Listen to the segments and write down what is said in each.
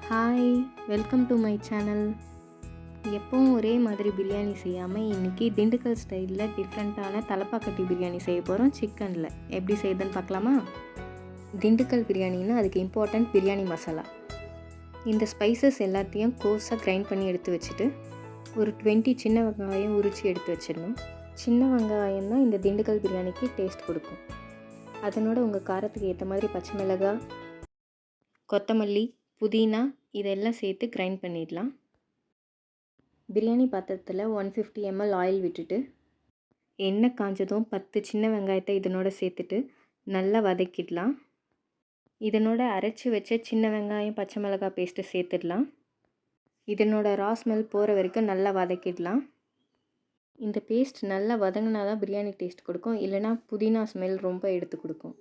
Hi, welcome to my channel. எப்பவும் ஒரே மாதிரி பிரியாணி செய்யாமல் இன்றைக்கி திண்டுக்கல் ஸ்டைலில் டிஃப்ரெண்ட்டான தலப்பாக்கட்டி பிரியாணி செய்ய போகிறோம். சிக்கனில் எப்படி செய்யுதுன்னு பார்க்கலாமா? திண்டுக்கல் பிரியாணின்னா அதுக்கு இம்பார்ட்டண்ட் பிரியாணி மசாலா. இந்த ஸ்பைசஸ் எல்லாத்தையும் கோர்ஸாக கிரைண்ட் பண்ணி எடுத்து வச்சுட்டு ஒரு 20 சின்ன வெங்காயம் உரித்து எடுத்து வச்சிடணும். சின்ன வெங்காயம் தான் இந்த திண்டுக்கல் பிரியாணிக்கு டேஸ்ட் கொடுக்கும். அதனோட உங்கள் காரத்துக்கு ஏற்ற மாதிரி பச்சை மிளகாய், கொத்தமல்லி, புதினா இதெல்லாம் சேர்த்து கிரைண்ட் பண்ணிடலாம். பிரியாணி பாத்திரத்தில் 150 ml ஆயில் விட்டுட்டு எண்ணெய் காஞ்சதும் 10 சின்ன வெங்காயத்தை இதனோட சேர்த்துட்டு நல்லா வதக்கிடலாம். இதனோட அரைச்சி வச்ச சின்ன வெங்காயம் பச்சை மிளகாய் பேஸ்ட்டு சேர்த்துடலாம். இதனோட ரா ஸ்மெல் போகிற வரைக்கும் நல்லா வதக்கிடலாம். இந்த பேஸ்ட் நல்லா வதங்கினா தான் பிரியாணி டேஸ்ட் கொடுக்கும், இல்லைனா புதினா ஸ்மெல் ரொம்ப எடுத்து கொடுக்கும்.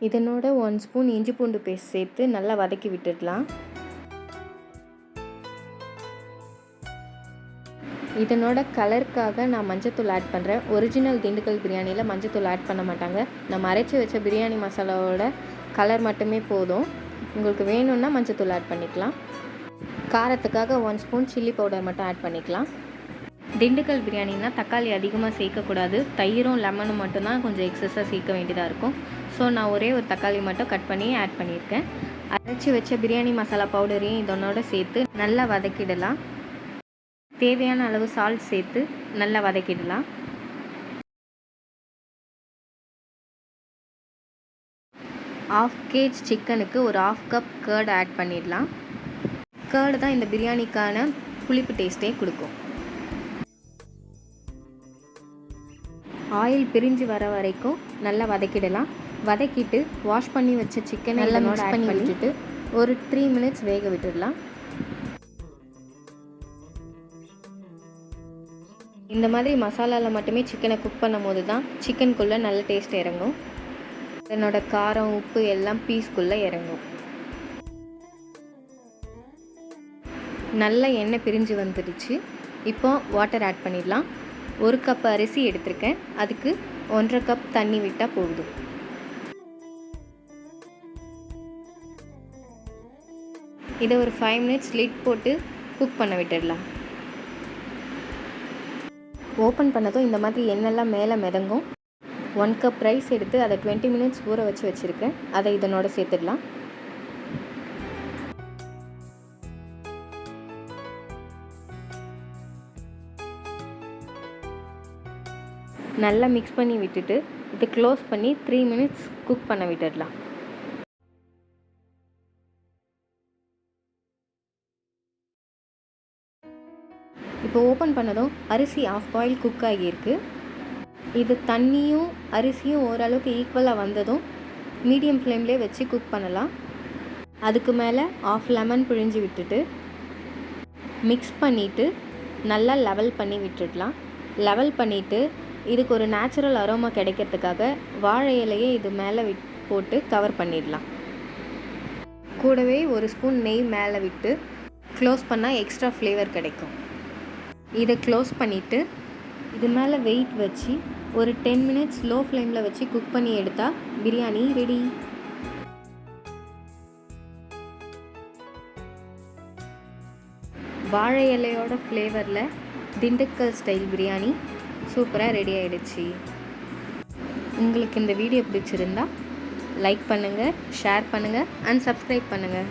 இதனோட 1 ஸ்பூன் இஞ்சி பூண்டு பேஸ்ட் சேர்த்து நல்லா வதக்கி விட்டுடலாம். இதனோட கலருக்காக நான் மஞ்சத்தூள் ஆட் பண்ணுறேன். ஒரிஜினல் திண்டுக்கல் பிரியாணியில் மஞ்சத்தூள் ஆட் பண்ண மாட்டாங்க. நம்ம அரைச்சி வச்ச பிரியாணி மசாலாவோட கலர் மட்டுமே போதும். உங்களுக்கு வேணும்னா மஞ்சத்தூள் ஆட் பண்ணிக்கலாம். காரத்துக்காக 1 ஸ்பூன் சில்லி பவுடர் மட்டும் ஆட் பண்ணிக்கலாம். திண்டுக்கல் பிரியாணின்னா தக்காளி அதிகமாக சேர்க்கக்கூடாது. தயிரும் லெமனும் மட்டும்தான் கொஞ்சம் எக்ஸஸாக சேர்க்க வேண்டியதாக இருக்கும். ஸோ நான் ஒரே ஒரு தக்காளி மட்டும் கட் பண்ணி ஆட் பண்ணியிருக்கேன். அரைச்சி வச்ச பிரியாணி மசாலா பவுடரையும் இதனோட சேர்த்து நல்லா வதக்கிடலாம். தேவையான அளவு சால்ட் சேர்த்து நல்லா வதக்கிடலாம். ½ kg சிக்கனுக்கு ஒரு ½ கப் கர்ட் ஆட் பண்ணிடலாம். கர்டு தான் இந்த பிரியாணிக்கான புளிப்பு டேஸ்ட்டே கொடுக்கும். ஆயில் பிரிஞ்சு வர வரைக்கும் நல்லா வதக்கிடலாம். வதக்கிட்டு வாஷ் பண்ணி வச்ச சிக்கனை நல்லா மிக்ஸ் பண்ணி விட்டுட்டு ஒரு 3 minutes வேக விட்டுடலாம். இந்த மாதிரி மசாலாவில் மட்டுமே சிக்கனை குக் பண்ணும் போது தான் சிக்கனுக்குள்ளே நல்ல டேஸ்ட் இறங்கும். என்னோட காரம் உப்பு எல்லாம் பீஸ்க்குள்ளே இறங்கும். நல்ல எண்ணெய் பிரிஞ்சு வந்துடுச்சு. இப்போ வாட்டர் ஆட் பண்ணிடலாம். 1 கப் அரிசி எடுத்திருக்கேன், அதுக்கு 1.5 கப் தண்ணி விட்டால் போதும். இதை ஒரு 5 minutes லிட் போட்டு குக் பண்ண விட்டுடலாம். ஓப்பன் பண்ணதும் இந்த மாதிரி எண்ணெய்லாம் மேலே மிதங்கும். 1 கப் ரைஸ் எடுத்து அதை 20 minutes ஊற வச்சு வச்சுருக்கேன், அதை இதனோட சேர்த்துடலாம். நல்லா மிக்ஸ் பண்ணி விட்டுட்டு இதை க்ளோஸ் பண்ணி 3 minutes குக் பண்ண விட்டுடலாம். இப்போ ஓப்பன் பண்ணதும் அரிசி ½ பாயில் குக் ஆகியிருக்கு. இது தண்ணியும் அரிசியும் ஓரளவுக்கு ஈக்குவலாக வந்ததும் மீடியம் ஃப்ளேம்லேயே வச்சு குக் பண்ணலாம். அதுக்கு மேலே ½ லெமன் பிழிஞ்சு விட்டுட்டு மிக்ஸ் பண்ணிவிட்டு நல்லா லெவல் பண்ணி விட்டுடலாம். லெவல் பண்ணிவிட்டு இதுக்கு ஒரு நேச்சுரல் அரோமா கிடைக்கிறதுக்காக வாழை இலையை இது மேலே போட்டு கவர் பண்ணிடலாம். கூடவே 1 ஸ்பூன் நெய் மேலே விட்டு க்ளோஸ் பண்ணால் எக்ஸ்ட்ரா ஃப்ளேவர் கிடைக்கும். இதை க்ளோஸ் பண்ணிவிட்டு இது மேலே வெயிட் வச்சு ஒரு 10 minutes லோ ஃப்ளேமில் வச்சு குக் பண்ணி எடுத்தால் பிரியாணி ரெடி. வாழை இலையோட ஃப்ளேவரில் திண்டுக்கல் ஸ்டைல் பிரியாணி சூப்பராக ரெடி ஆகிடுச்சு. உங்களுக்கு இந்த வீடியோ பிடிச்சிருந்தா லைக் பண்ணுங்கள், ஷேர் பண்ணுங்கள் அண்ட் சப்ஸ்கிரைப் பண்ணுங்கள்.